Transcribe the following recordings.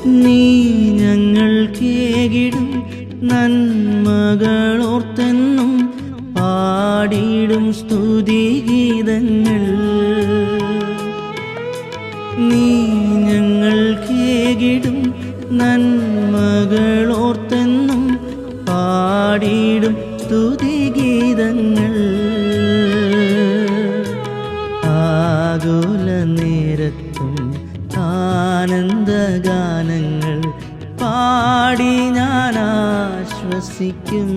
നീ ഞങ്ങൾക്കേകിടും നന്മകളോർത്തെന്നും പാടിയിടും സ്തുതിഗീതങ്ങൾ. നീ ഞങ്ങൾക്കേകിടും നന്മകളോർത്തെന്നും പാടിയിടും സ്തുതിഗീതങ്ങൾ. ആകുല നേരത്തും ആനന്ദഗാനങ്ങൾ പാടി ഞാൻ ആശ്വസിക്കും.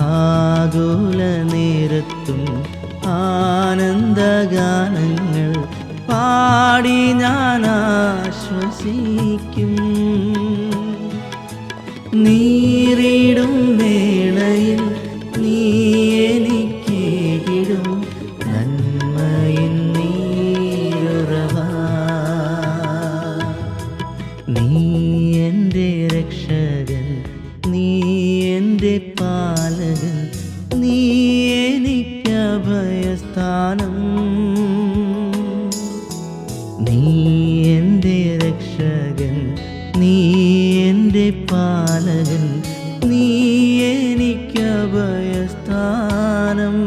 ആകുല നേരത്തും ആനന്ദഗാനങ്ങൾ പാടി ഞാൻ ആശ്വസിക്കും. നീറിടും വേളയിൽ നീ എനിക്കേകിടും നന്മയിൻ നീരുറവ. നീ എൻ്റെ രക്ഷകൻ, നീ എൻ്റെ പാലകൻ, നീ എനിക്ക് അഭയസ്ഥാനം. നീ എൻ്റെ രക്ഷകൻ, നീ എൻ്റെ പാലകൻ, നീ എനിക്ക് അഭയസ്ഥാനം.